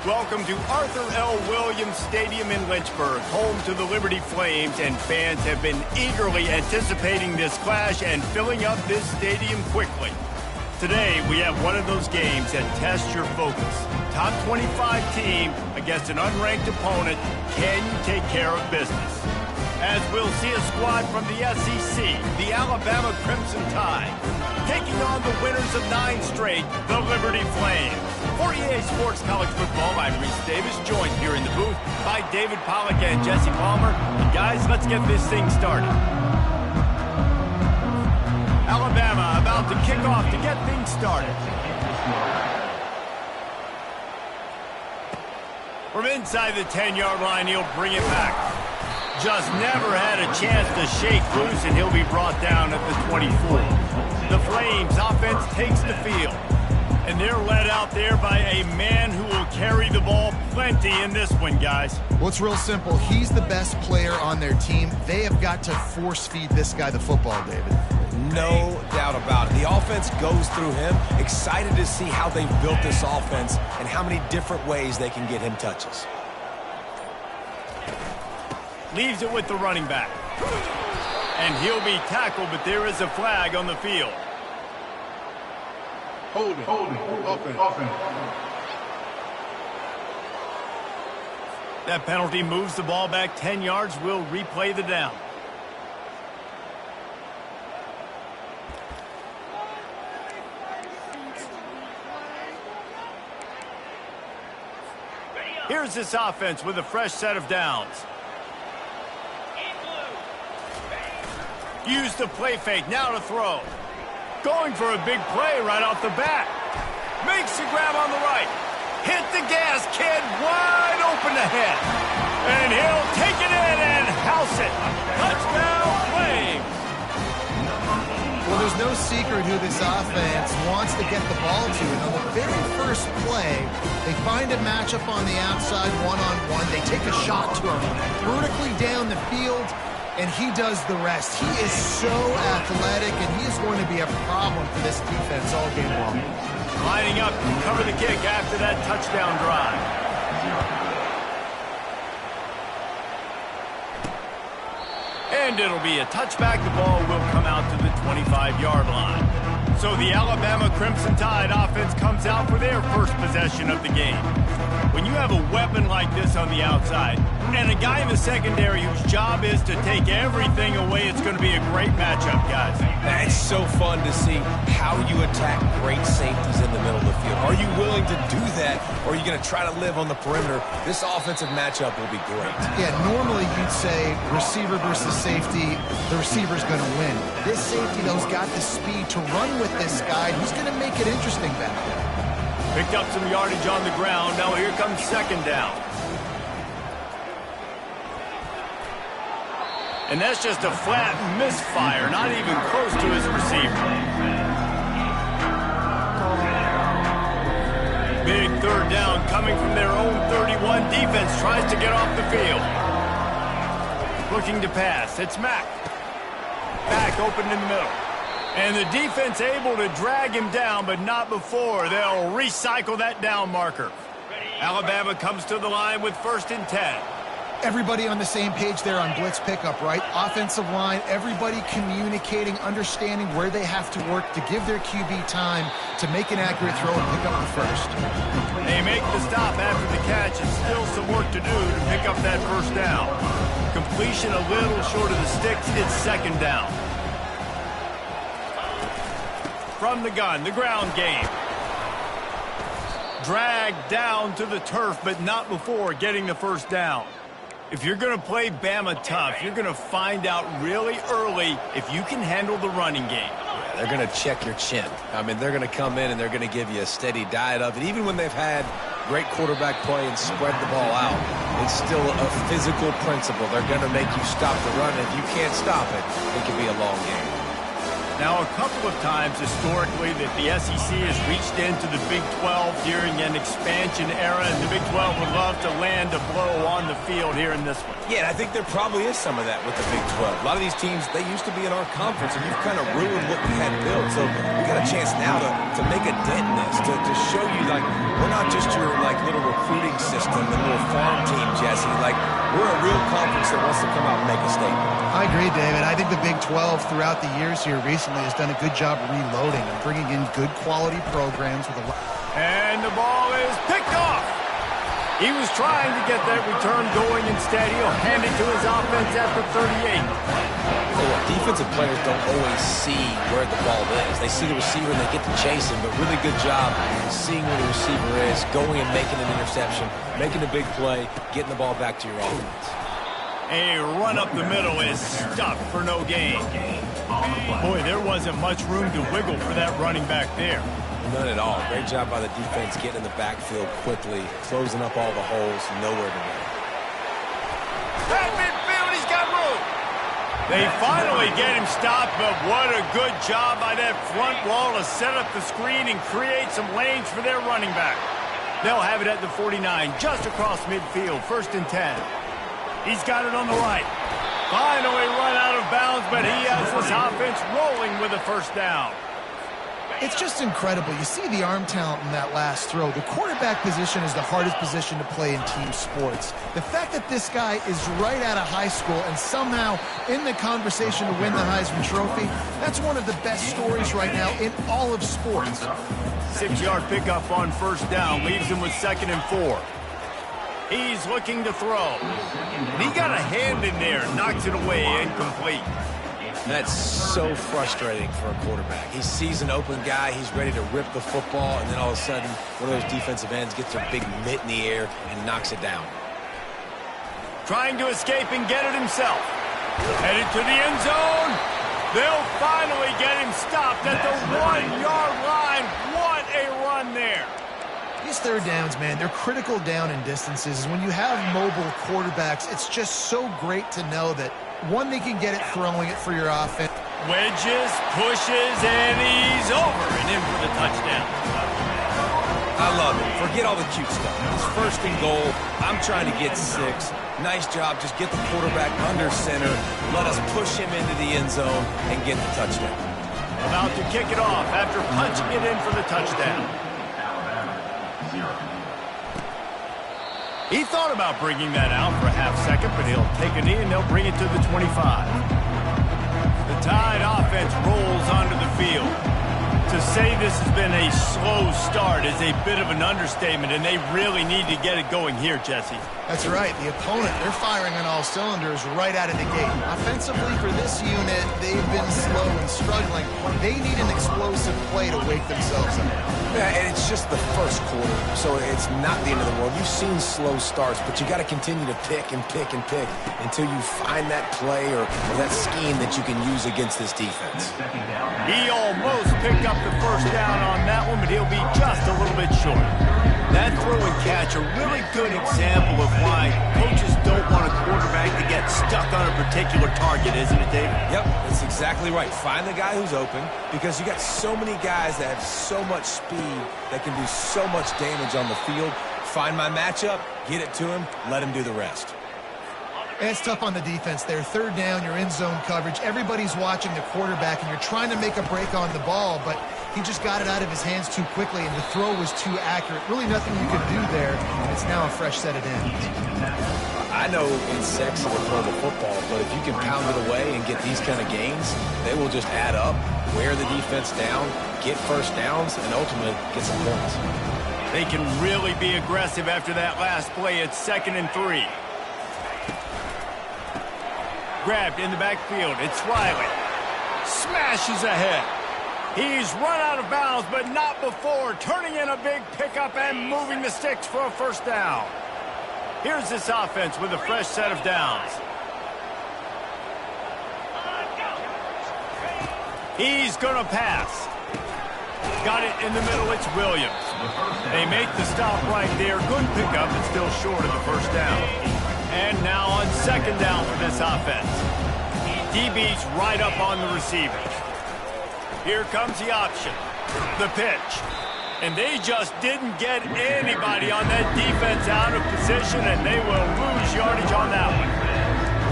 Welcome to Arthur L. Williams Stadium in Lynchburg, home to the Liberty Flames, and fans have been eagerly anticipating this clash and filling up this stadium quickly. Today, we have one of those games that tests your focus. Top 25 team against an unranked opponent. Can you take care of business? As we'll see a squad from the SEC, the Alabama Crimson Tide, taking on the winners of 9 straight, the Liberty Flames. For EA Sports College Football, I'm Reese Davis, joined here in the booth by David Pollack and Jesse Palmer. And guys, let's get this thing started. Alabama about to kick off to get things started. From inside the 10-yard line, he'll bring it back. Just never had a chance to shake loose, and he'll be brought down at the 24. The Flames offense takes the field. And they're led out there by a man who will carry the ball plenty in this one, guys. Well, it's real simple. He's the best player on their team. They have got to force-feed this guy the football, David. No doubt about it. The offense goes through him. Excited to see how they've built this offense and how many different ways they can get him touches. Leaves it with the running back. And he'll be tackled, but there is a flag on the field. Holding, offense. That penalty moves the ball back 10 yards. We'll replay the down. Here's this offense with a fresh set of downs. Use the play fake, now to throw. Going for a big play right off the bat. Makes the grab on the right. Hit the gas, kid, wide open ahead. And he'll take it in and house it. Touchdown, Flames. Well, there's no secret who this offense wants to get the ball to. And on the very first play, they find a matchup on the outside one-on-one. They take a shot to him vertically down the field, and he does the rest. He is so athletic, and he is going to be a problem for this defense all game long. Lining up to cover the kick after that touchdown drive. And it'll be a touchback. The ball will come out to the 25-yard line. So the Alabama Crimson Tide offense comes out for their first possession of the game. When you have a weapon like this on the outside and a guy in the secondary whose job is to take everything away, it's going to be a great matchup, guys. It's so fun to see how you attack great safeties in the middle of the field. Are you willing to do that, or are you going to try to live on the perimeter? This offensive matchup will be great. Yeah, normally you'd say receiver versus safety, the receiver's going to win. This safety, though, has got the speed to run with this guy. Who's going to make it interesting back there? Picked up some yardage on the ground. Now here comes second down. And that's just a flat misfire, not even close to his receiver. Big third down coming from their own 31. Defense tries to get off the field. Looking to pass. It's Mack. Back open in the middle. And the defense able to drag him down, but not before. They'll recycle that down marker. Alabama comes to the line with 1st and 10. Everybody on the same page there on blitz pickup, right? Offensive line, everybody communicating, understanding where they have to work to give their QB time to make an accurate throw and pick up the first. They make the stop after the catch, and still some work to do to pick up that first down. Completion a little short of the sticks. It's second down. From the gun, the ground game. Dragged down to the turf, but not before getting the first down. If you're going to play Bama tough, you're going to find out really early if you can handle the running game. Yeah, they're going to check your chin. I mean, they're going to come in and they're going to give you a steady diet of it. Even when they've had great quarterback play and spread the ball out, it's still a physical principle. They're going to make you stop the run. If you can't stop it, it can be a long game. Now, a couple of times historically that the SEC has reached into the Big 12 during an expansion era, and the Big 12 would love to land a blow on the field here in this one. Yeah, I think there probably is some of that with the Big 12. A lot of these teams, they used to be in our conference, and you've kind of ruined what we had built. So we got a chance now to make a dent in this, to show you, like, we're not just your, little recruiting system, the little farm team, Jesse. We're a real conference that wants to come out and make a statement. I agree, David. I think the Big 12 throughout the years here recently has done a good job reloading and bringing in good quality programs with a lot. And the ball is picked off. He was trying to get that return going. Instead, he'll hand it to his offense at the 38. Defensive players don't always see where the ball is. They see the receiver and they get to chase him, but really good job seeing where the receiver is, going and making an interception, making a big play, getting the ball back to your offense. A run up the middle is stuck for no gain. Boy, there wasn't much room to wiggle for that running back there. None at all. Great job by the defense getting in the backfield quickly, closing up all the holes, nowhere to go. At midfield, he's got room. They finally get him stopped, but what a good job by that front wall to set up the screen and create some lanes for their running back. They'll have it at the 49, just across midfield, 1st and 10. He's got it on the right. Finally run out of bounds, but he has this offense rolling with a 1st down. It's just incredible. You see the arm talent in that last throw. The quarterback position is the hardest position to play in team sports. The fact that this guy is right out of high school and somehow in the conversation to win the Heisman Trophy, that's one of the best stories right now in all of sports. 6-yard pickup on 1st down, leaves him with 2nd and 4. He's looking to throw. And he got a hand in there, knocks it away, incomplete. That's so frustrating for a quarterback. He sees an open guy, he's ready to rip the football, and then all of a sudden, one of those defensive ends gets their big mitt in the air and knocks it down. Trying to escape and get it himself. Headed to the end zone. They'll finally get him stopped at the 1-yard line. What a run there. These 3rd downs, man, they're critical down in distances. When you have mobile quarterbacks, it's just so great to know that, one, they can get it throwing it for your offense. Wedges, pushes, and he's over and in for the touchdown. I love it. Forget all the cute stuff. It's 1st and goal. I'm trying to get 6. Nice job. Just get the quarterback under center. Let us push him into the end zone and get the touchdown. About to kick it off after punching it in for the touchdown. He thought about bringing that out for a half-second, but he'll take a knee and they'll bring it to the 25. The Tide offense rolls onto the field. To say this has been a slow start is a bit of an understatement, and they really need to get it going here, Jesse. That's right. The opponent, they're firing on all cylinders right out of the gate. Offensively for this unit, they've been slow and struggling. They need an explosive play to wake themselves up. Yeah, and it's just the 1st quarter, so it's not the end of the world. You've seen slow starts, but you got to continue to pick and pick and pick until you find that play or that scheme that you can use against this defense. He almost picked up the 1st down on that one, but he'll be just a little bit short. That throw and catch, a really good example of why coaches don't want a quarterback to get stuck on a particular target, isn't it, Dave? Yep, that's exactly right. Find the guy who's open, because you got so many guys that have so much speed that can do so much damage on the field. Find my matchup, get it to him, let him do the rest. And it's tough on the defense there. 3rd down, you're in zone coverage. Everybody's watching the quarterback, and you're trying to make a break on the ball, but he just got it out of his hands too quickly, and the throw was too accurate. Really nothing you could do there, and it's now a fresh set of downs. I know it's sexy to throw the football, but if you can pound it away and get these kind of gains, they will just add up, wear the defense down, get 1st downs, and ultimately get some points. They can really be aggressive after that last play. It's 2nd and 3. Grabbed in the backfield. It's Riley. Smashes ahead. He's run out of bounds, but not before turning in a big pickup and moving the sticks for a 1st down. Here's this offense with a fresh set of downs. He's going to pass. Got it in the middle. It's Williams. They make the stop right there. Good pickup, but still short of the 1st down. And now on 2nd down for this offense. DB's right up on the receiver. Here comes the option. The pitch. And they just didn't get anybody on that defense out of position, and they will lose yardage on that one.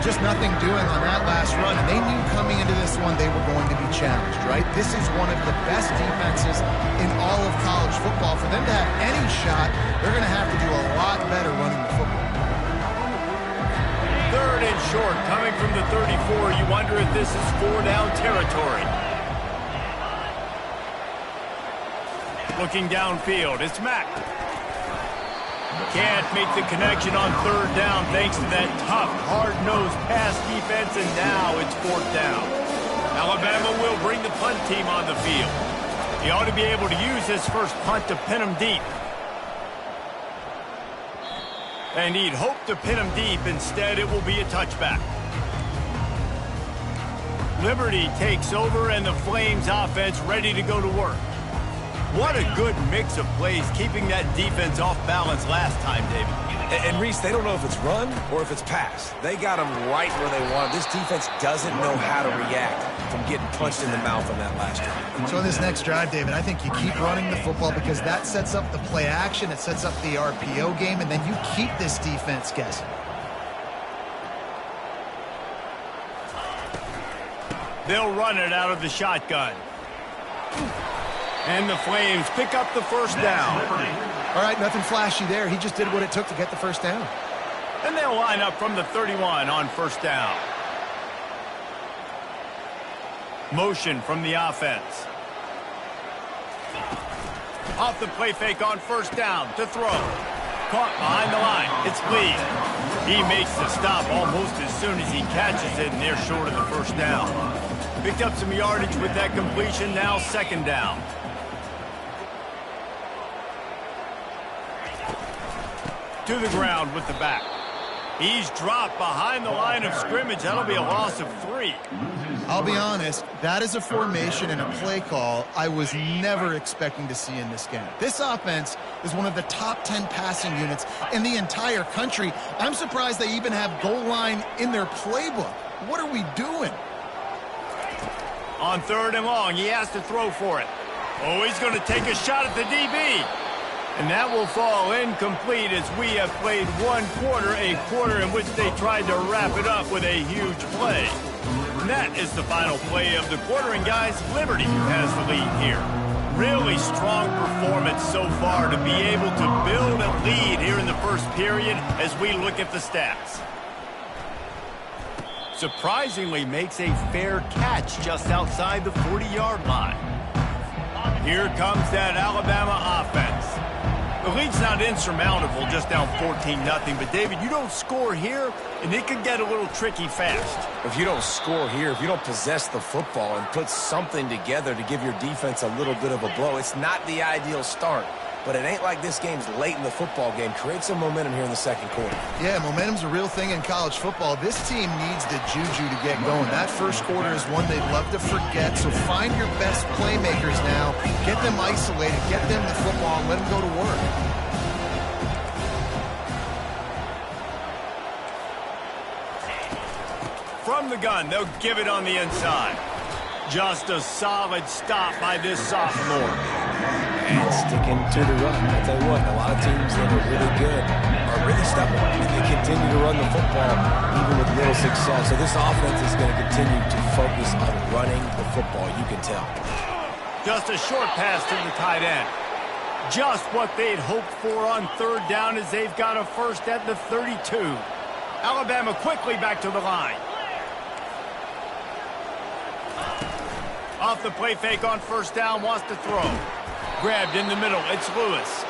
Just nothing doing on that last run, and they knew coming into this one they were going to be challenged, right? This is one of the best defenses in all of college football. For them to have any shot, they're going to have to do a lot better running the football. Third and short, coming from the 34. You wonder if this is 4-down territory. Looking downfield, it's Mack. Can't make the connection on third down thanks to that tough, hard-nosed pass defense, and now it's fourth down. Alabama will bring the punt team on the field. He ought to be able to use his first punt to pin him deep. And he'd hope to pin him deep. Instead, it will be a touchback. Liberty takes over, and the Flames offense ready to go to work. What a good mix of plays, keeping that defense off balance last time, David. And Reese, they don't know if it's run or if it's pass. They got them right where they want them. This defense doesn't know how to react from getting punched in the mouth on that last drive. So in this next drive, David, I think you keep running the football because that sets up the play action, it sets up the RPO game, and then you keep this defense guessing. They'll run it out of the shotgun. And the Flames pick up the first down. All right, nothing flashy there. He just did what it took to get the first down. And they'll line up from the 31 on first down. Motion from the offense. Off the play fake on first down to throw. Caught behind the line. It's Lee. He makes the stop almost as soon as he catches it, and they're short of the first down. Picked up some yardage with that completion. Now second down. To the ground with the back. He's dropped behind the line of scrimmage. That'll be a loss of 3. I'll be honest, that is a formation and a play call I was never expecting to see in this game. This offense is one of the top 10 passing units in the entire country. I'm surprised they even have goal line in their playbook. What are we doing? On third and long, he has to throw for it. Oh, he's going to take a shot at the DB. And that will fall incomplete as we have played one quarter, a quarter in which they tried to wrap it up with a huge play. And that is the final play of the quarter, and guys, Liberty has the lead here. Really strong performance so far to be able to build a lead here in the first period as we look at the stats. Surprisingly makes a fair catch just outside the 40-yard line. Here comes that Alabama offense. The lead's not insurmountable, just down 14-0. But, David, you don't score here, and it could get a little tricky fast. If you don't score here, if you don't possess the football and put something together to give your defense a little bit of a blow, it's not the ideal start. But it ain't like this game's late in the football game. Create some momentum here in the second quarter. Yeah, momentum's a real thing in college football. This team needs the juju to get going. That first quarter is one they'd love to forget. So find your best playmakers now. Get them isolated. Get them the football and let them go to work. From the gun, they'll give it on the inside. Just a solid stop by this sophomore. And sticking to the run. I'll tell you what, a lot of teams that are really good are really stubborn. And they continue to run the football even with little success. So this offense is going to continue to focus on running the football, you can tell. Just a short pass to the tight end. Just what they'd hoped for on third down as they've got a first at the 32. Alabama quickly back to the line. Off the play fake on first down, wants to throw. Grabbed in the middle, it's Lewis.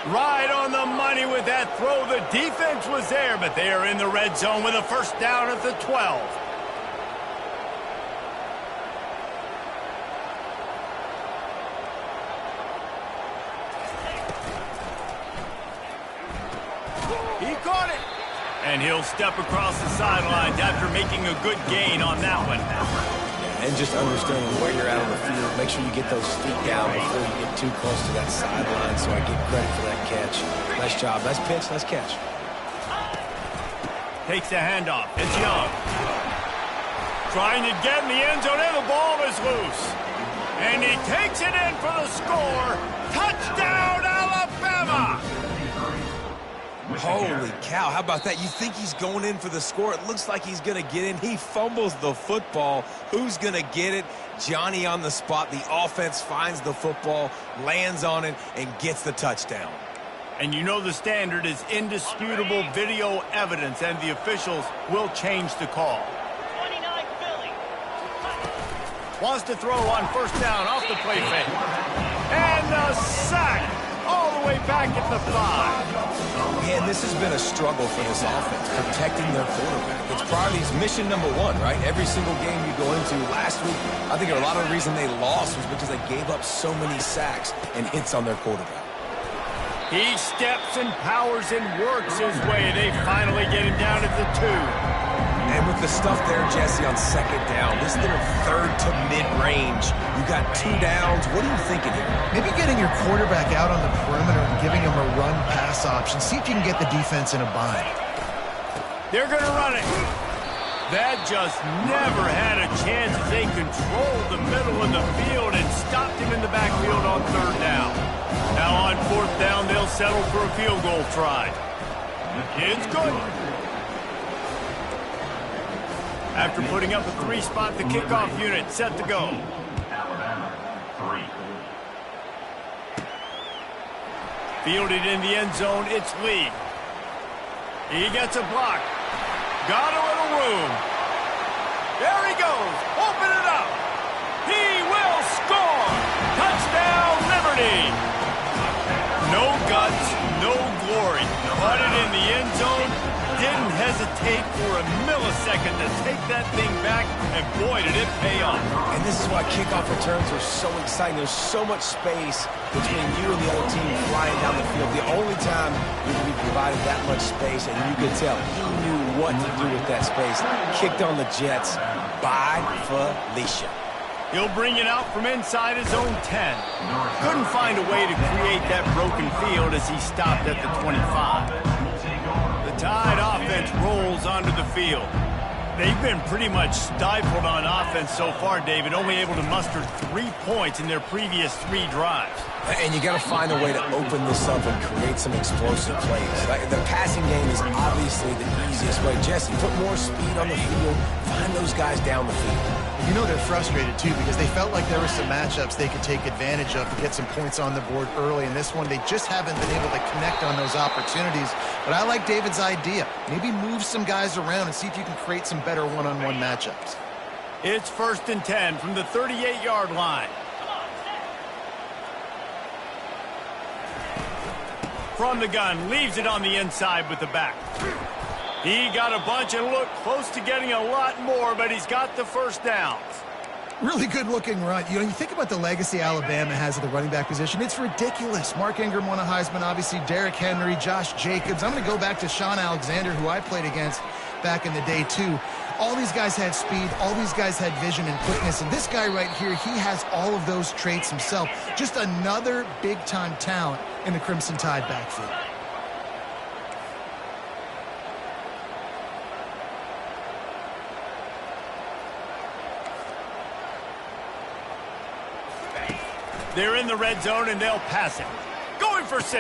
Right on the money with that throw. The defense was there, but they are in the red zone with a first down at the 12. He caught it. And he'll step across the sidelines after making a good gain on that one. And just understanding where you're at on the field. Make sure you get those feet down before you get too close to that sideline, so I get credit for that catch. Nice job. Nice pitch. Nice catch. Takes the handoff. It's Young. Trying to get in the end zone, and the ball is loose. And he takes it in for the score. Touchdown, Alabama! Holy cow, how about that? You think he's going in for the score. It looks like he's going to get in. He fumbles the football. Who's going to get it? Johnny on the spot. The offense finds the football, lands on it, and gets the touchdown. And you know the standard is indisputable video evidence, and the officials will change the call. 29 Philly. Wants to throw on first down off the play fake. And a sack all the way back at the 5. Man, this has been a struggle for this offense, protecting their quarterback. It's probably mission number one, right? Every single game you go into. Last week, I think a lot of the reason they lost was because they gave up so many sacks and hits on their quarterback. He steps and powers and works his way. They finally get him down at the 2. And with the stuff there, Jesse, on second down, this is their third to mid-range. You got 2 downs. What are you thinking here? Maybe getting your quarterback out on the perimeter and giving him a run-pass option. See if you can get the defense in a bind. They're going to run it. That just never had a chance as they controlled the middle of the field and stopped him in the backfield on third down. Now on fourth down, they'll settle for a field goal try. It's good. After putting up a 3-spot, the kickoff unit set to go. Fielded in the end zone, it's Lee. He gets a block. Got a little room. There he goes. Open it up. He will score. Touchdown, Liberty. No guts, no glory. Caught it in the end zone. Didn't hesitate for a millisecond to take that thing back, and boy, did it pay off. And this is why kickoff returns are so exciting. There's so much space between you and the other team flying down the field. The only time you can be provided that much space, and you could tell he knew what to do with that space. Kicked on the Jets by Felicia. He'll bring it out from inside his own 10. Couldn't find a way to create that broken field as he stopped at the 25. The Tide offense rolls onto the field. They've been pretty much stifled on offense so far, David, only able to muster 3 points in their previous 3 drives. And you got to find a way to open this up and create some explosive plays. The passing game is obviously the easiest way. Jesse, put more speed on the field. Find those guys down the field. You know they're frustrated, too, because they felt like there were some matchups they could take advantage of to get some points on the board early. In this one, they just haven't been able to connect on those opportunities. But I like David's idea. Maybe move some guys around and see if you can create some better one-on-one matchups. It's 1st and 10 from the 38-yard line. From the gun, leaves it on the inside with the back. He got a bunch and looked close to getting a lot more, but he's got the first downs. Really good-looking run. You know, you think about the legacy Alabama has at the running back position. It's ridiculous. Mark Ingram won a Heisman, obviously. Derrick Henry, Josh Jacobs. I'm going to go back to Sean Alexander, who I played against back in the day, too. All these guys had speed. All these guys had vision and quickness. And this guy right here, he has all of those traits himself. Just another big-time talent in the Crimson Tide backfield. They're in the red zone, and they'll pass it. Going for 6.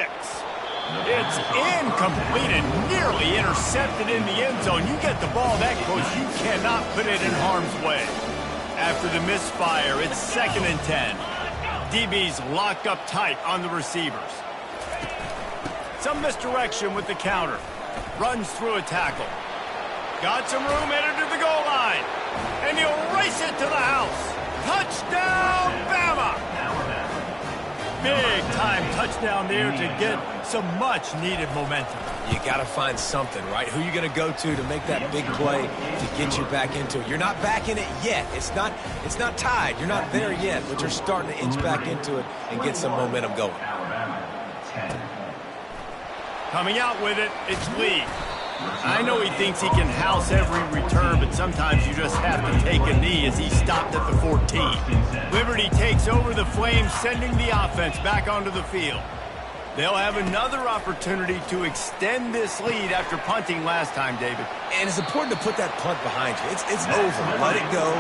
It's incomplete and nearly intercepted in the end zone. You get the ball that close, you cannot put it in harm's way. After the misfire, it's 2nd and 10. DB's locked up tight on the receivers. Some misdirection with the counter. Runs through a tackle. Got some room headed to the goal line. And he'll race it to the house. Touchdown, Bama! Big-time touchdown there to get some much-needed momentum. You got to find something, right? Who are you going to go to make that big play to get you back into it? You're not back in it yet. It's not tied. You're not there yet, but you're starting to inch back into it and get some momentum going. Coming out with it, it's Lee. I know he thinks he can house every return, but sometimes you just have to take a knee as he stopped at the 14. Liberty takes over the Flames, sending the offense back onto the field. They'll have another opportunity to extend this lead after punting last time, David. And it's important to put that punt behind you. It's over. Let it go.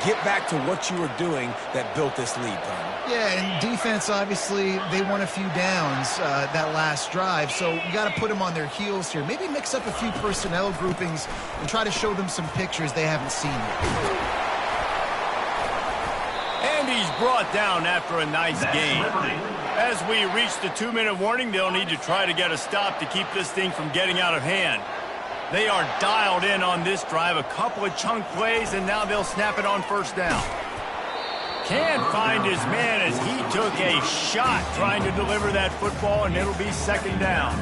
Get back to what you were doing that built this lead, Tom. Yeah, and defense, obviously, they won a few downs that last drive, so you got to put them on their heels here. Maybe mix up a few personnel groupings and try to show them some pictures they haven't seen yet. And he's brought down after a nice game. As we reach the 2-minute warning, they'll need to try to get a stop to keep this thing from getting out of hand. They are dialed in on this drive, a couple of chunk plays, and now they'll snap it on first down. Can't find his man as he took a shot trying to deliver that football, and it'll be second down.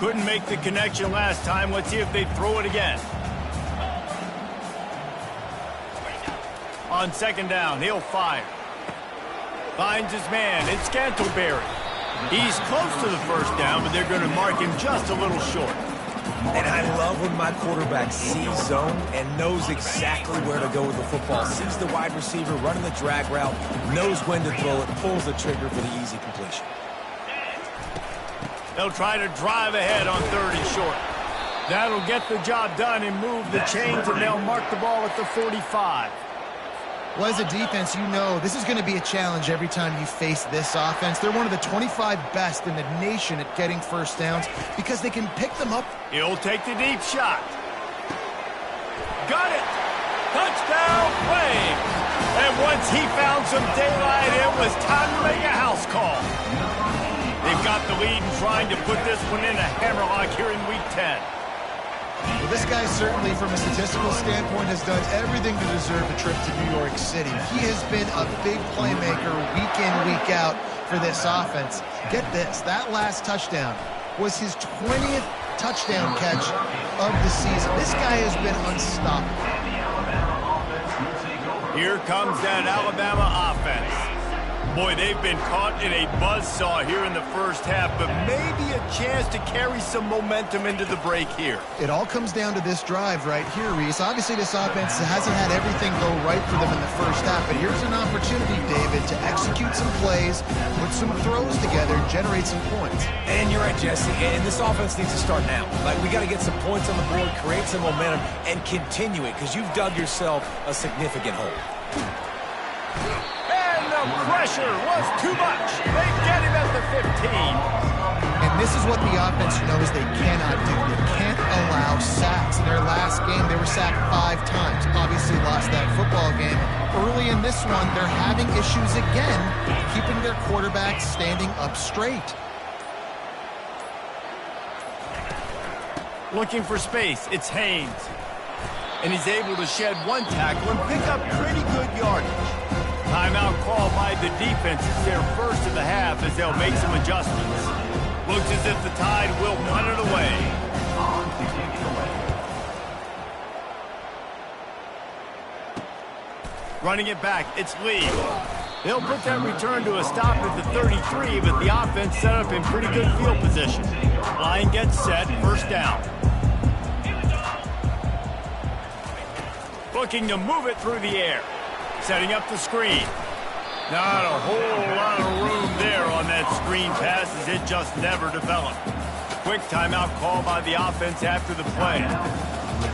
Couldn't make the connection last time. Let's see if they throw it again. On second down, he'll fire. Finds his man. It's Scantlebury. He's close to the first down, but they're going to mark him just a little short. And I love when my quarterback sees zone and knows exactly where to go with the football. Sees the wide receiver running the drag route, knows when to throw it, pulls the trigger for the easy completion. They'll try to drive ahead on 3rd and short. That'll get the job done and move the chains, and they'll mark the ball at the 45. Well, as a defense, you know this is going to be a challenge every time you face this offense. They're one of the 25 best in the nation at getting first downs because they can pick them up. He'll take the deep shot. Got it! Touchdown, Flames! And once he found some daylight, it was time to make a house call. They've got the lead and trying to put this one in a hammerlock here in Week 10. Well, this guy certainly, from a statistical standpoint, has done everything to deserve a trip to New York City. He has been a big playmaker week in, week out for this offense. Get this, that last touchdown was his 20th touchdown catch of the season. This guy has been unstoppable. Here comes that Alabama offense. Boy, they've been caught in a buzzsaw here in the first half, but maybe a chance to carry some momentum into the break here. It all comes down to this drive right here, Reese. Obviously, this offense hasn't had everything go right for them in the first half, but here's an opportunity, David, to execute some plays, put some throws together, and generate some points. And you're right, Jesse, and this offense needs to start now. Like, we got to get some points on the board, create some momentum, and continue it, because you've dug yourself a significant hole. The pressure was too much. They get him at the 15. And this is what the offense knows they cannot do. They can't allow sacks. In their last game, they were sacked 5 times. Obviously lost that football game. Early in this one, they're having issues again, keeping their quarterback standing up straight. Looking for space, it's Haynes. And he's able to shed one tackle and pick up pretty good yardage. Timeout call by the defense. It's their first of the half as they'll make some adjustments. Looks as if the Tide will punt it away. Running it back, it's Lee. They'll put that return to a stop at the 33, but the offense set up in pretty good field position. Line gets set, first down. Looking to move it through the air. Setting up the screen. Not a whole lot of room there on that screen pass as it just never developed. Quick timeout call by the offense after the play.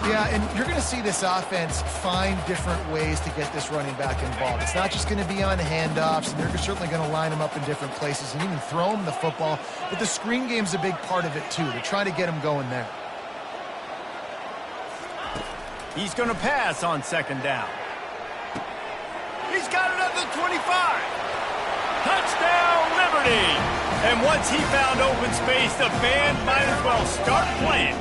Yeah, and you're going to see this offense find different ways to get this running back involved. It's not just going to be on handoffs, and they're certainly going to line him up in different places and even throw him the football. But the screen game's a big part of it, too. They're trying to get him going there. He's going to pass on second down. He's got it at the 25. Touchdown, Liberty! And once he found open space, the band might as well start playing.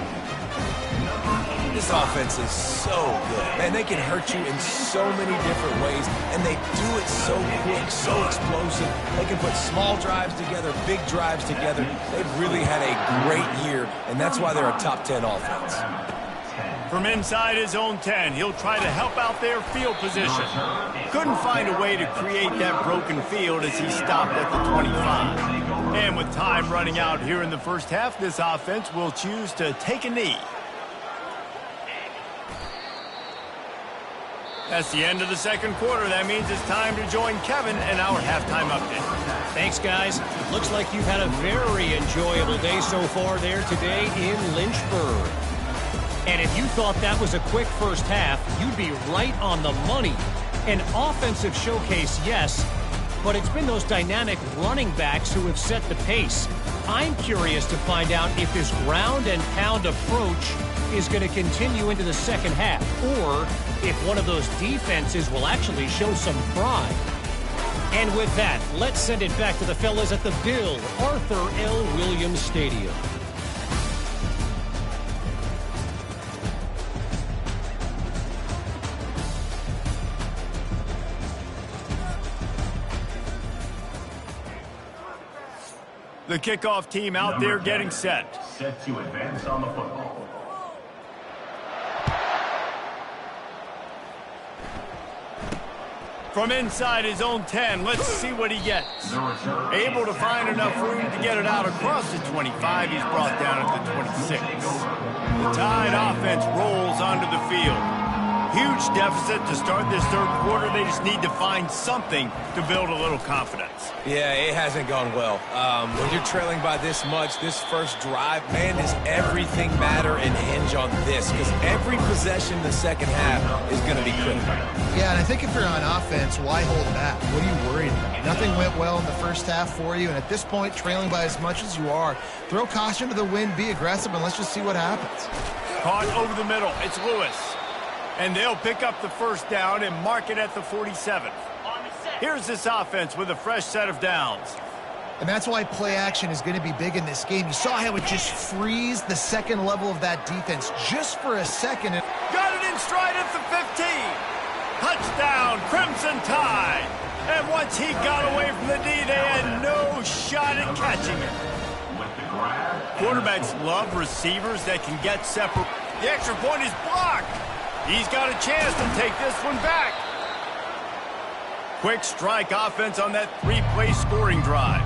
This offense is so good. Man, they can hurt you in so many different ways, and they do it so quick, so explosive. They can put small drives together, big drives together. They've really had a great year, and that's why they're a top 10 offense. From inside his own 10, he'll try to help out their field position. Couldn't find a way to create that broken field as he stopped at the 25. And with time running out here in the first half, this offense will choose to take a knee. That's the end of the second quarter. That means it's time to join Kevin and our halftime update. Thanks, guys. Looks like you've had a very enjoyable day so far there today in Lynchburg. And if you thought that was a quick first half, you'd be right on the money. An offensive showcase, yes, but it's been those dynamic running backs who have set the pace. I'm curious to find out if this ground and pound approach is going to continue into the second half, or if one of those defenses will actually show some pride. And with that, let's send it back to the fellas at the Bill Arthur L. Williams Stadium. The kickoff team out there getting set. Set to advance on the football. From inside his own 10, let's see what he gets. Able to find enough room to get it out across the 25. He's brought down at the 26. The Tide offense rolls onto the field. Huge deficit to start this third quarter. They just need to find something to build a little confidence. Yeah, it hasn't gone well. When you're trailing by this much, this first drive, man, does everything matter and hinge on this? Because every possession in the second half is going to be critical. Yeah, and I think if you're on offense, why hold back? What are you worried about? Nothing went well in the first half for you, and at this point, trailing by as much as you are, throw caution to the wind, be aggressive, and let's just see what happens. Caught over the middle. It's Lewis. And they'll pick up the first down and mark it at the 47. Here's this offense with a fresh set of downs. And that's why play action is going to be big in this game. You saw how it just frees the second level of that defense just for a second. Got it in stride at the 15. Touchdown, Crimson Tide. And once he got away from the D, they had no shot at catching it. Quarterbacks love receivers that can get separate. The extra point is blocked. He's got a chance to take this one back. Quick strike offense on that three-play scoring drive.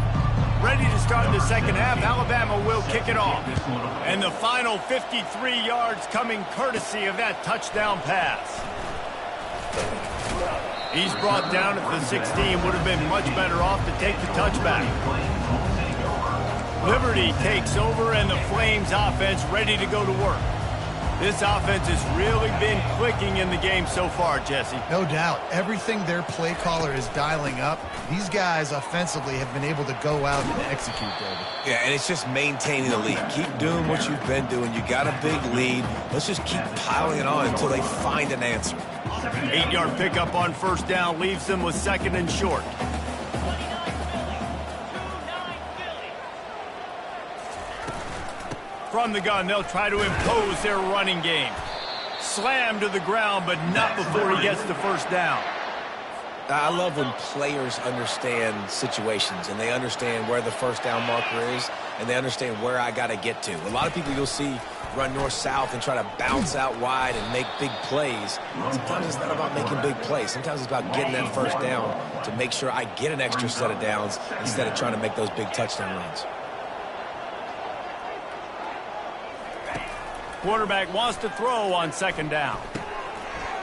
Ready to start the second half. Alabama will kick it off. And the final 53 yards coming courtesy of that touchdown pass. He's brought down at the 16. Would have been much better off to take the touchback. Liberty takes over, and the Flames offense ready to go to work. This offense has really been clicking in the game so far, Jesse. No doubt. Everything their play caller is dialing up, these guys offensively have been able to go out and execute, David. Yeah, and it's just maintaining the lead. Keep doing what you've been doing. You got a big lead. Let's just keep piling it on until they find an answer. 8-yard pickup on first down leaves them with second and short. From the gun, they'll try to impose their running game. Slam to the ground, but not before he gets the first down. I love when players understand situations and they understand where the first down marker is and they understand where I got to get to. A lot of people you'll see run north-south and try to bounce out wide and make big plays. Sometimes it's not about making big plays. Sometimes it's about getting that first down to make sure I get an extra set of downs instead of trying to make those big touchdown runs. Quarterback wants to throw on second down.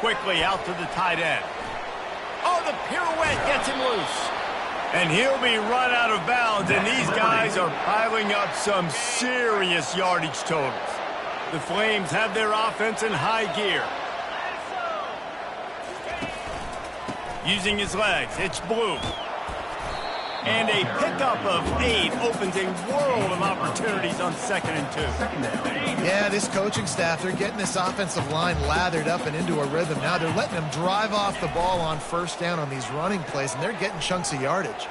Quickly out to the tight end. Oh, the pirouette gets him loose. And he'll be run out of bounds, and these guys are piling up some serious yardage totals. The Flames have their offense in high gear. Using his legs, it's Blue. And a pickup of 8 opens a world of opportunities on 2nd and 2. Yeah, this coaching staff, they're getting this offensive line lathered up and into a rhythm. Now they're letting them drive off the ball on first down on these running plays, and they're getting chunks of yardage.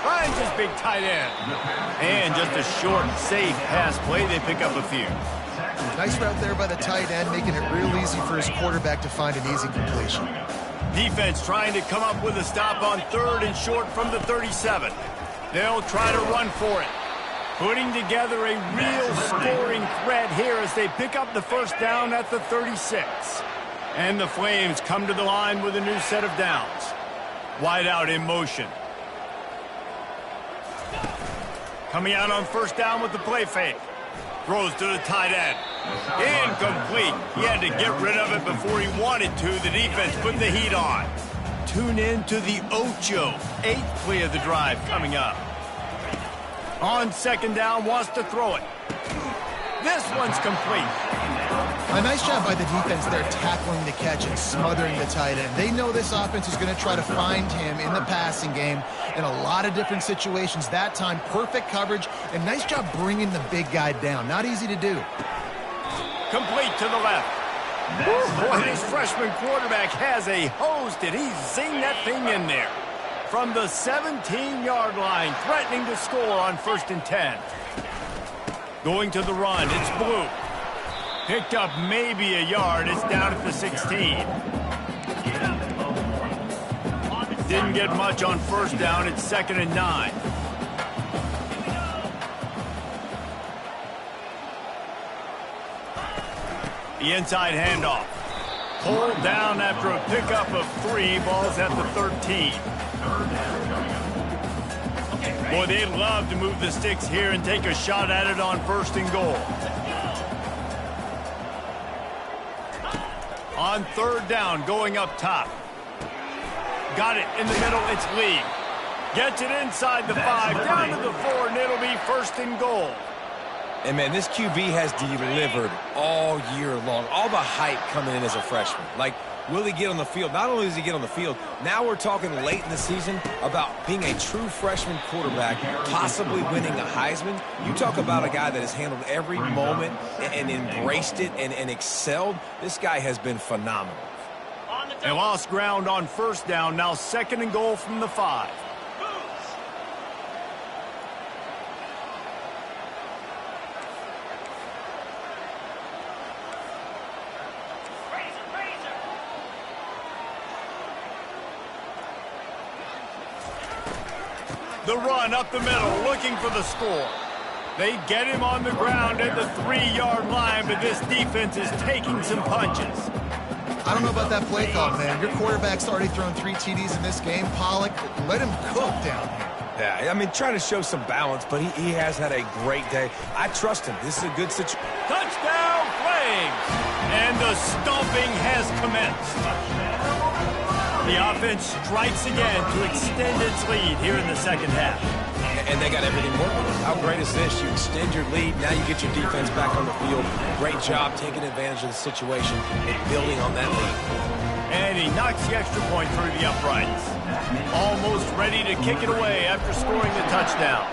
Finds his big tight end. And just a short, safe pass play, they pick up a few. Nice route there by the tight end, making it real easy for his quarterback to find an easy completion. Defense trying to come up with a stop on 3rd and short from the 37. They'll try to run for it. Putting together a real scoring threat here as they pick up the first down at the 36. And the Flames come to the line with a new set of downs. Wide out in motion. Coming out on first down with the play fake. Throws to the tight end. Incomplete. He had to get rid of it before he wanted to. The defense put the heat on. Tune in to the Ocho. 8th play of the drive coming up. On second down, wants to throw it. This one's complete. A nice job by the defense there, tackling the catch and smothering the tight end. They know this offense is going to try to find him in the passing game in a lot of different situations. That time, perfect coverage, and nice job bringing the big guy down. Not easy to do. Complete to the left. Boy, this freshman quarterback has a hose. Did he zing that thing in there? From the 17-yard line, threatening to score on 1st and 10. Going to the run, it's Blue. Picked up maybe a yard. It's down at the 16. Didn't get much on 1st down. It's 2nd and 9. The inside handoff. Pulled down after a pickup of 3. Ball's at the 13. Boy, they'd love to move the sticks here and take a shot at it on 1st and goal. On 3rd down, going up top. Got it in the middle, it's Lee. Gets it inside the 5, down to the 4, and it'll be 1st and goal. And, man, this QB has delivered all year long. All the hype coming in as a freshman. Like, will he get on the field? Not only does he get on the field, now we're talking late in the season about being a true freshman quarterback, possibly winning a Heisman. You talk about a guy that has handled every moment and embraced it and excelled. This guy has been phenomenal. They lost ground on 1st down, now 2nd and goal from the 5. The run up the middle, looking for the score. They get him on the ground at the 3-yard line, but this defense is taking some punches. I don't know about that play call, man. Your quarterback's already thrown 3 TDs in this game. Pollock, let him cook down here. Yeah, I mean, trying to show some balance, but he has had a great day. I trust him. This is a good situation. Touchdown, Flames! And the stomping has commenced. The offense strikes again to extend its lead here in the 2nd half. And they got everything working. How great is this? You extend your lead, now you get your defense back on the field. Great job taking advantage of the situation and building on that lead. And he knocks the extra point through the uprights. Almost ready to kick it away after scoring the touchdown.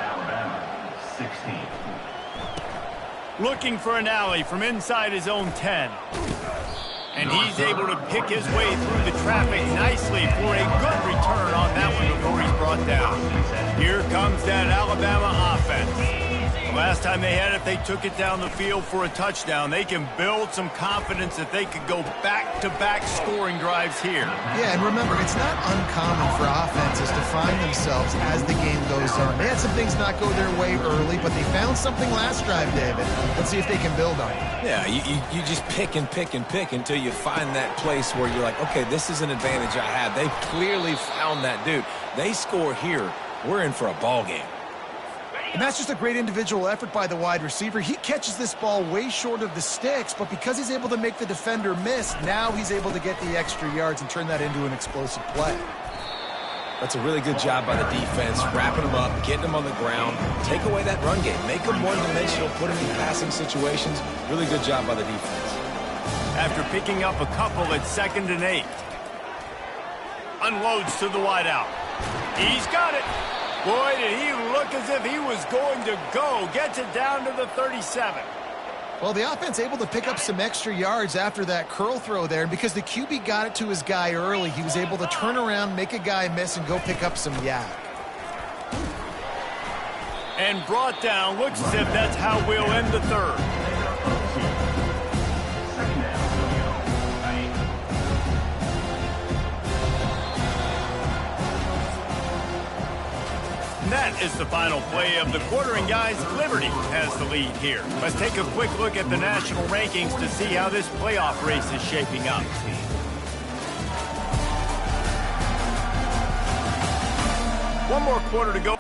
16. Looking for an alley from inside his own 10. And he's able to pick his way through the traffic nicely for a good return on that one before he's brought down. Here comes that Alabama offense. Last time they had it, they took it down the field for a touchdown. They can build some confidence that they could go back-to-back scoring drives here. Yeah, and remember, it's not uncommon for offenses to find themselves as the game goes on. They had some things not go their way early, but they found something last drive, David. Let's see if they can build on it. Yeah, you just pick and pick and pick until you find that place where you're like, okay, this is an advantage I have. They clearly found that dude. They score here. We're in for a ball game. And that's just a great individual effort by the wide receiver. He catches this ball way short of the sticks, but because he's able to make the defender miss, now he's able to get the extra yards and turn that into an explosive play. That's a really good job by the defense, wrapping them up, getting them on the ground, take away that run game, make them one-dimensional, put them in passing situations. Really good job by the defense. After picking up a couple at 2nd and 8. Unloads to the wideout. He's got it. Boy, did he look as if he was going to go. Gets it down to the 37. Well, the offense able to pick up some extra yards after that curl throw there. And because the QB got it to his guy early, he was able to turn around, make a guy miss, and go pick up some yak. And brought down. Looks as if that's how we'll end the 3rd. And that is the final play of the quarter, and guys, Liberty has the lead here. Let's take a quick look at the national rankings to see how this playoff race is shaping up. One more quarter to go.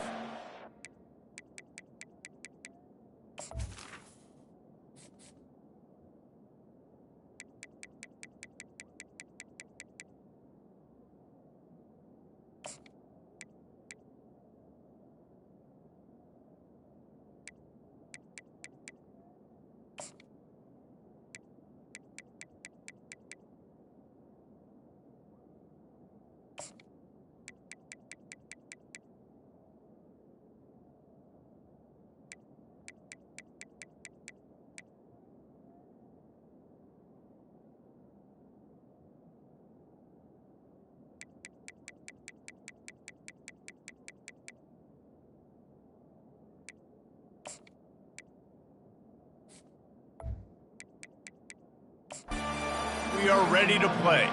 we are ready to play.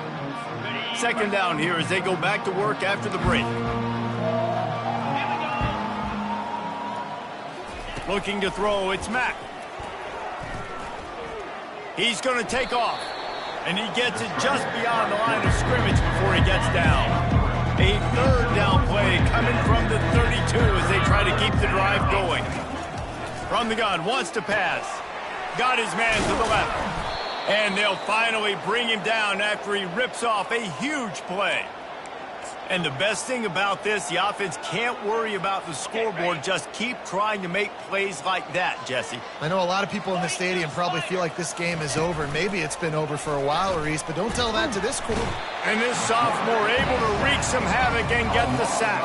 Second down here as they go back to work after the break. Looking to throw, it's Mack. He's going to take off, and he gets it just beyond the line of scrimmage before he gets down. A third down play coming from the 32 as they try to keep the drive going. From the gun, wants to pass. Got his man to the left. And they'll finally bring him down after he rips off a huge play. And the best thing about this, the offense can't worry about the scoreboard. Just keep trying to make plays like that, Jesse. I know a lot of people in the stadium probably feel like this game is over. Maybe it's been over for a while, Reese, but don't tell that to this quarter. And this sophomore able to wreak some havoc and get the sack.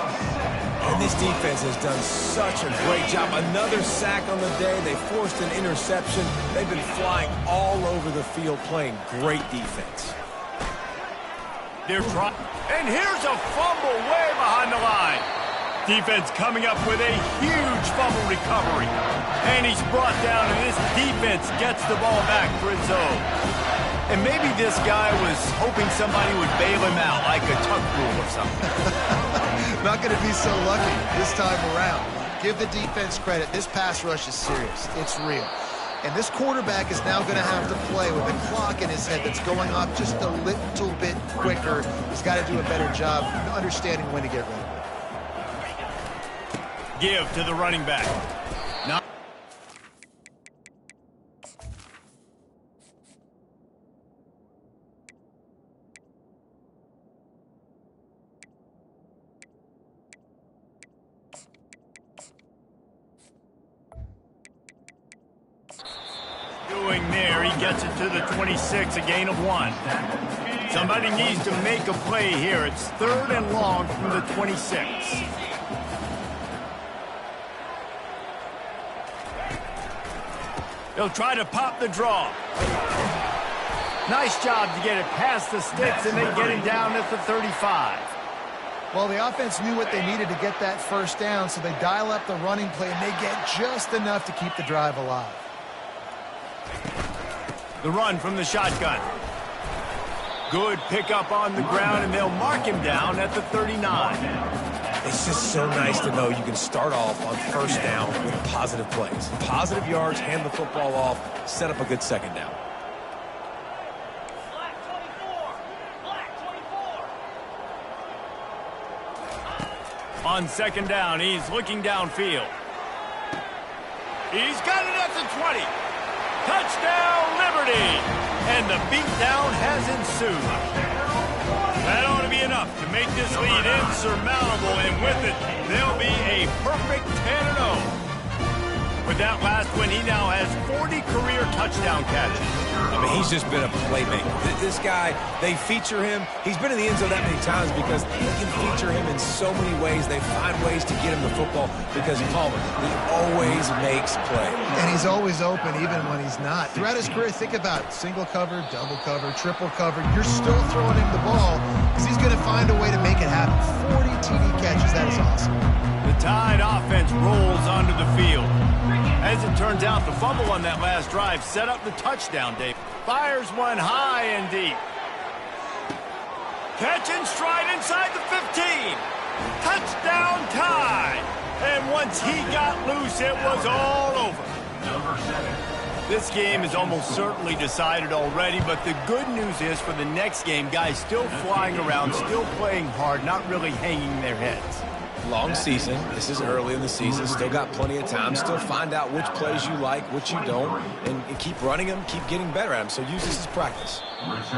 And this defense has done such a great job. Another sack on the day. They forced an interception. They've been flying all over the field playing great defense. They're trying. And here's a fumble way behind the line. Defense coming up with a huge fumble recovery. And he's brought down, and this defense gets the ball back for its own. And maybe this guy was hoping somebody would bail him out, like a tuck rule or something. Not going to be so lucky this time around. Give the defense credit. This pass rush is serious. It's real. And this quarterback is now going to have to play with a clock in his head that's going off just a little bit quicker. He's got to do a better job understanding when to get ready. Give to the running back. Now there, he gets it to the 26, a gain of 1. Somebody needs to make a play here. It's third and long from the 26. He'll try to pop the draw. Nice job to get it past the sticks and then get him down at the 35. Well, the offense knew what they needed to get that first down, so they dial up the running play, and they get just enough to keep the drive alive. The run from the shotgun. Good pickup on the ground, and they'll mark him down at the 39. It's just so nice to know you can start off on first down with positive plays. Positive yards, hand the football off, set up a good second down. Black 24. Black 24. On second down, he's looking downfield. He's got it at the 20. Touchdown, Liberty! And the beatdown has ensued. That ought to be enough to make this lead insurmountable, and with it, they'll be a perfect 10-0. With that last one, he now has 40 career touchdown catches. I mean, he's just been a playmaker. This guy, they feature him. He's been in the end zone that many times because they can feature him in so many ways. They find ways to get him the football because Palmer, he always makes play. And he's always open even when he's not. Throughout his career, think about it. Single cover, double cover, triple cover. You're still throwing him the ball because he's going to find a way to make it happen. 40 TD catches. That is awesome. The Tide offense rolls onto the field. As it turns out, the fumble on that last drive set up the touchdown, Dave. Fires one high and deep. Catch and stride inside the 15. Touchdown Tide. And once he got loose, it was all over. This game is almost certainly decided already, but the good news is for the next game, guys still flying around, still playing hard, not really hanging their heads. Long season. This is early in the season. Still got plenty of time. Still find out which plays you like, which you don't, and keep running them, keep getting better at them. So use this as practice.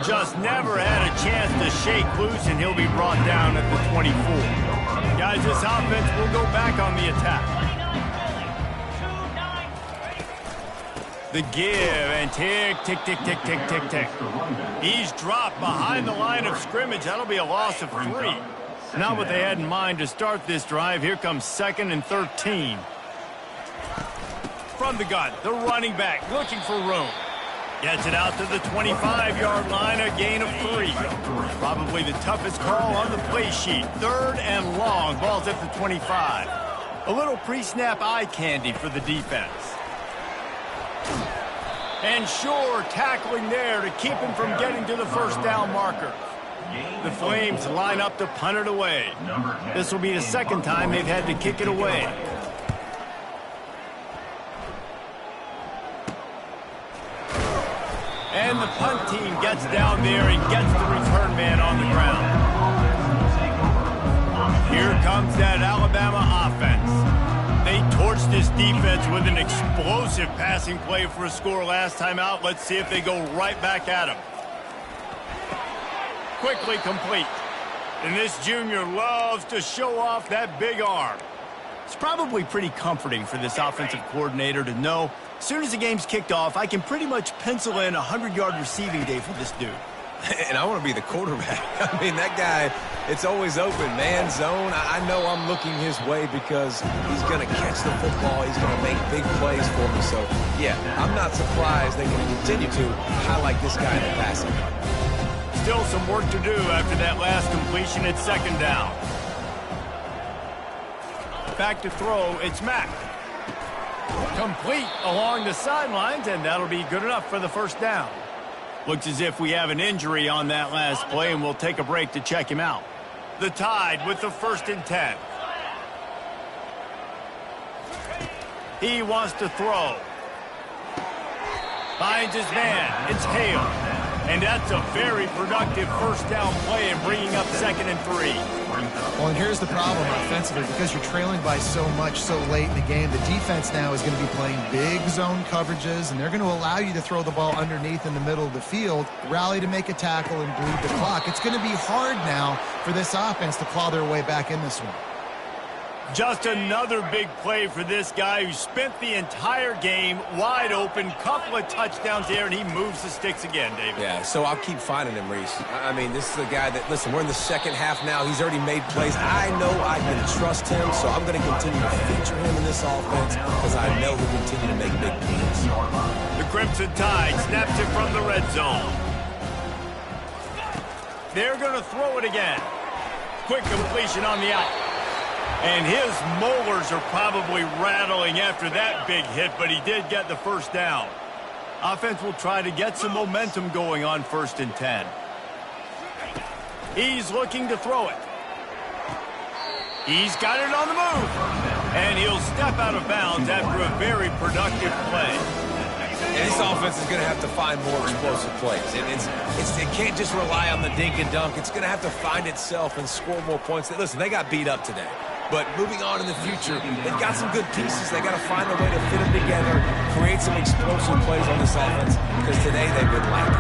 Just never had a chance to shake loose, and he'll be brought down at the 24. Guys, this offense will go back on the attack. The give, and tick, tick, tick, tick, tick, tick, tick. He's dropped behind the line of scrimmage. That'll be a loss of 3. Not what they had in mind to start this drive. Here comes 2nd and 13. From the gun, the running back looking for room. Gets it out to the 25-yard line, a gain of 3. Probably the toughest call on the play sheet. 3rd and long, ball's at the 25. A little pre-snap eye candy for the defense. And sure, tackling there to keep him from getting to the first down marker. The Flames line up to punt it away. This will be the second time they've had to kick it away. And the punt team gets down there and gets the return man on the ground. Here comes that Alabama offense. They torched this defense with an explosive passing play for a score last time out. Let's see if they go right back at them. Quickly complete. And this junior loves to show off that big arm. It's probably pretty comforting for this offensive coordinator to know as soon as the game's kicked off, I can pretty much pencil in a 100-yard receiving day for this dude. And I want to be the quarterback. I mean, that guy, it's always open, man, zone. I know I'm looking his way because he's going to catch the football. He's going to make big plays for me. So, yeah, I'm not surprised they're going to continue to highlight this guy in the passing. Still some work to do after that last completion at second down. Back to throw, it's Mack. Complete along the sidelines, and that'll be good enough for the first down. Looks as if we have an injury on that last play, and we'll take a break to check him out. The Tide with the 1st and 10. He wants to throw. Finds his man. It's Hale. And that's a very productive first down play and bringing up 2nd and 3. Well, and here's the problem offensively. Because you're trailing by so much so late in the game, the defense now is going to be playing big zone coverages, and they're going to allow you to throw the ball underneath in the middle of the field, rally to make a tackle, and bleed the clock. It's going to be hard now for this offense to claw their way back in this one. Just another big play for this guy who spent the entire game wide open, couple of touchdowns there, and he moves the sticks again, David. Yeah, so I'll keep finding him, Reese. I mean, this is a guy that, listen, we're in the second half now. He's already made plays. I know I can trust him, so I'm going to continue to feature him in this offense because I know he'll continue to make big plays. The Crimson Tide snaps it from the red zone. They're going to throw it again. Quick completion on the out. And his molars are probably rattling after that big hit, but he did get the first down. Offense will try to get some momentum going on 1st and 10. He's looking to throw it. He's got it on the move. And he'll step out of bounds after a very productive play. And this offense is going to have to find more explosive plays. It can't just rely on the dink and dunk. It's going to have to find itself and score more points. Listen, they got beat up today. But moving on in the future, they've got some good pieces. They got to find a way to fit them together, create some explosive plays on this offense, because today they've been lacking.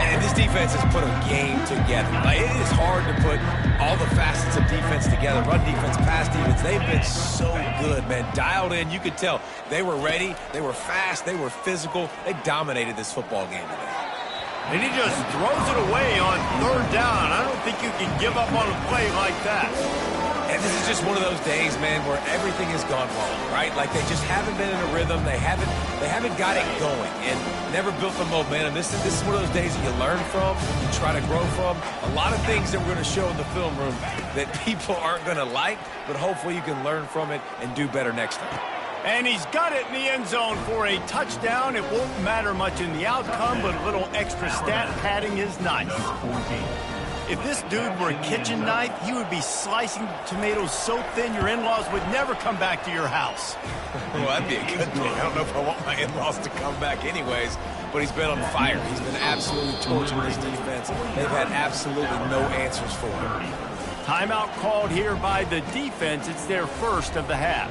And this defense has put a game together. Like, it is hard to put all the facets of defense together. Run defense, pass defense. They've been so good, man. Dialed in. You could tell they were ready. They were fast. They were physical. They dominated this football game today. And he just throws it away on 3rd down. I don't think you can give up on a play like that. And this is just one of those days, man, where everything has gone wrong, right? Like they just haven't been in a rhythm. They haven't got it going and never built the momentum. This is one of those days that you learn from, you try to grow from. A lot of things that we're going to show in the film room that people aren't going to like, but hopefully you can learn from it and do better next time. And he's got it in the end zone for a touchdown. It won't matter much in the outcome, but a little extra stat padding is nice. If this dude were a kitchen knife, he would be slicing tomatoes so thin your in-laws would never come back to your house. Well, that'd be a good thing. I don't know if I want my in-laws to come back anyways, but he's been on fire. He's been absolutely torching this defense. They've had absolutely no answers for him. Timeout called here by the defense. It's their first of the half.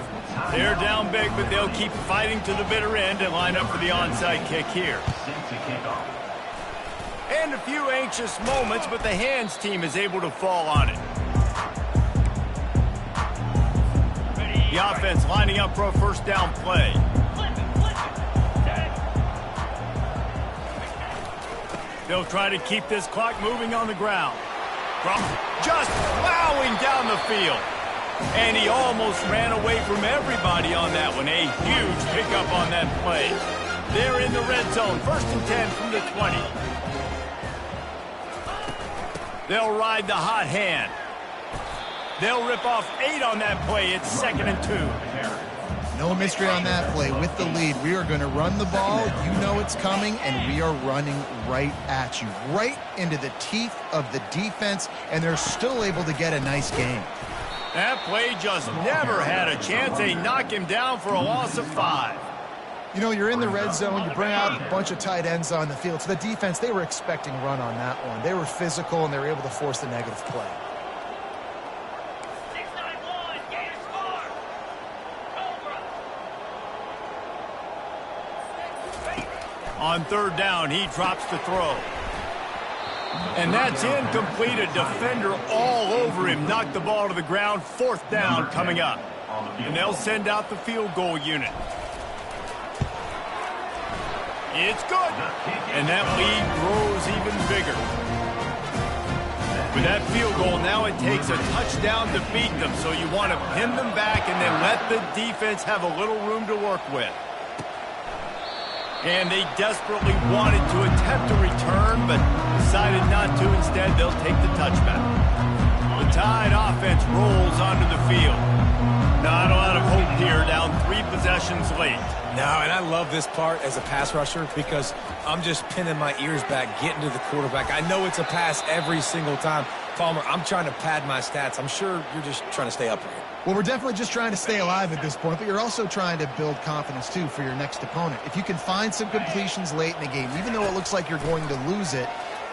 They're down big, but they'll keep fighting to the bitter end and line up for the onside kick here. And a few anxious moments, but the hands team is able to fall on it. The offense lining up for a first down play. They'll try to keep this clock moving on the ground. Just plowing down the field. And he almost ran away from everybody on that one. A huge pickup on that play. They're in the red zone. 1st and 10 from the 20. They'll ride the hot hand. They'll rip off 8 on that play. It's 2nd and 2. No mystery on that play. With the lead, we are going to run the ball. You know it's coming, and we are running right at you, right into the teeth of the defense, and they're still able to get a nice gain. That play just never had a chance. They knock him down for a loss of 5. You know, you're in the red zone, you bring out a bunch of tight ends on the field. So the defense, they were expecting run on that one. They were physical, and they were able to force the negative play. 691, gain a score. Cobra. On third down, he drops to throw. And that's incomplete. A defender all over him. Knocked the ball to the ground. 4th down coming up. And they'll send out the field goal unit. It's good. And that lead grows even bigger. With that field goal, now it takes a touchdown to beat them. So you want to pin them back and then let the defense have a little room to work with. And they desperately wanted to attempt a return, but decided not to. Instead, they'll take the touchback. The Tide offense rolls onto the field. Not a lot of hope here, down 3 possessions late. No, and I love this part as a pass rusher because I'm just pinning my ears back, getting to the quarterback. I know it's a pass every single time. Palmer, I'm trying to pad my stats. I'm sure you're just trying to stay upright. Well, we're definitely just trying to stay alive at this point, but you're also trying to build confidence, too, for your next opponent. If you can find some completions late in the game, even though it looks like you're going to lose it,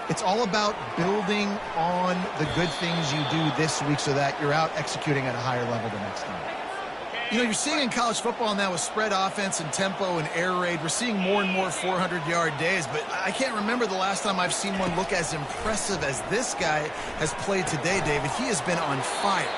it's all about building on the good things you do this week so that you're out executing at a higher level the next time. You know, you're seeing in college football now with spread offense and tempo and air raid, we're seeing more and more 400-yard days, but I can't remember the last time I've seen one look as impressive as this guy has played today, David. He has been on fire.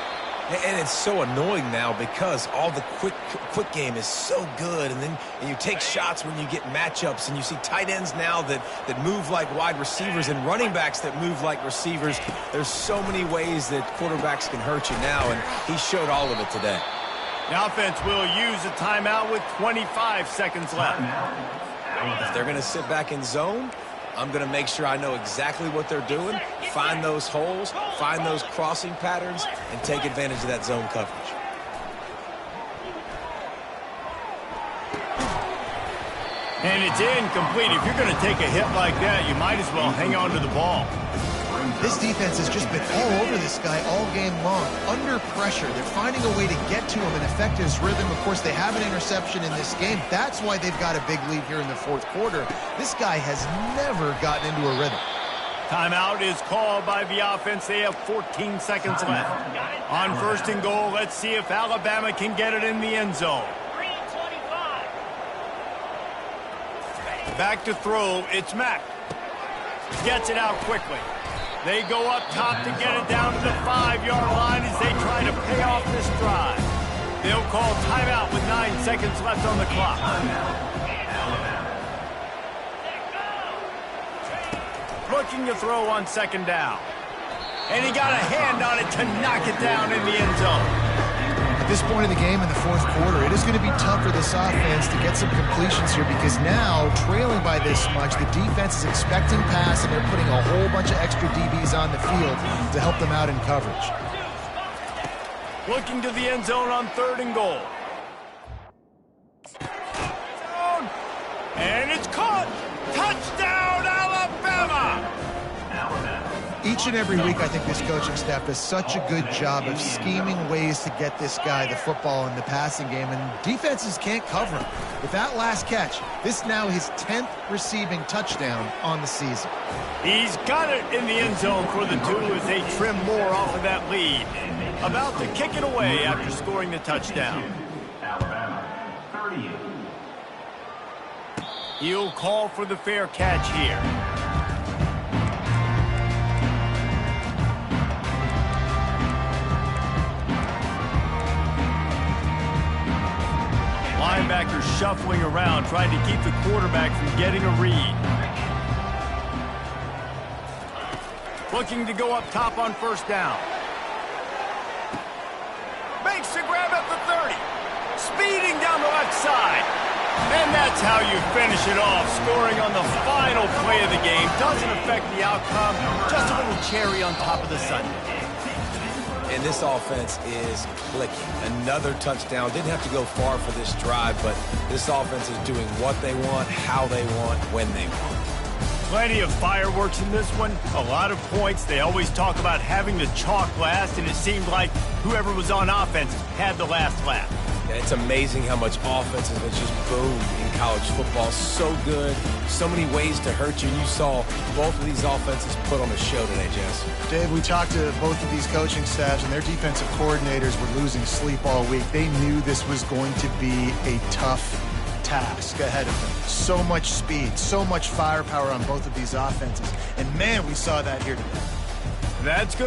And it's so annoying now because all the quick game is so good, and then you take shots when you get matchups, and you see tight ends now that move like wide receivers and running backs that move like receivers. There's so many ways that quarterbacks can hurt you now, and he showed all of it today. The offense will use a timeout with 25 seconds left. If they're going to sit back in zone, I'm going to make sure I know exactly what they're doing, find those holes, find those crossing patterns, and take advantage of that zone coverage. And it's incomplete. If you're going to take a hit like that, you might as well hang on to the ball. This defense has just been all over this guy all game long. Under pressure, they're finding a way to get to him and affect his rhythm. Of course, they have an interception in this game. That's why they've got a big lead here in the 4th quarter. This guy has never gotten into a rhythm. Timeout is called by the offense. They have 14 seconds left. On 1st and goal, let's see if Alabama can get it in the end zone. 325. Back to throw, it's Mack. Gets it out quickly. They go up top to get it down to the 5-yard line as they try to pay off this drive. They'll call timeout with 9 seconds left on the clock. Looking to throw on 2nd down. And he got a hand on it to knock it down in the end zone. At this point in the game in the 4th quarter, it is going to be tough for this offense to get some completions here because now, trailing by this much, the defense is expecting pass, and they're putting a whole bunch of extra DBs on the field to help them out in coverage. Looking to the end zone on 3rd and goal. And it's caught! Touchdown, Alabama! Each and every week, I think this coaching staff does such a good job of scheming ways to get this guy the football in the passing game, and defenses can't cover him. With that last catch, this now his 10th receiving touchdown on the season. He's got it in the end zone for the 2 as they trim more off of that lead. About to kick it away after scoring the touchdown. Alabama, 38. He'll call for the fair catch here. Linebackers shuffling around, trying to keep the quarterback from getting a read. Looking to go up top on 1st down. Makes the grab at the 30. Speeding down the left side. And that's how you finish it off. Scoring on the final play of the game. Doesn't affect the outcome. Just a little cherry on top of the sundae. And this offense is clicking. Another touchdown. Didn't have to go far for this drive, but this offense is doing what they want, how they want, when they want. Plenty of fireworks in this one. A lot of points. They always talk about having the chalk last, and it seemed like whoever was on offense had the last laugh. And it's amazing how much offense has just boomed in college football. So good. So many ways to hurt you. And you saw both of these offenses put on a show today, Jess. Dave, we talked to both of these coaching staffs, and their defensive coordinators were losing sleep all week. They knew this was going to be a tough task ahead of them. So much speed, so much firepower on both of these offenses. And man, we saw that here today. That's good.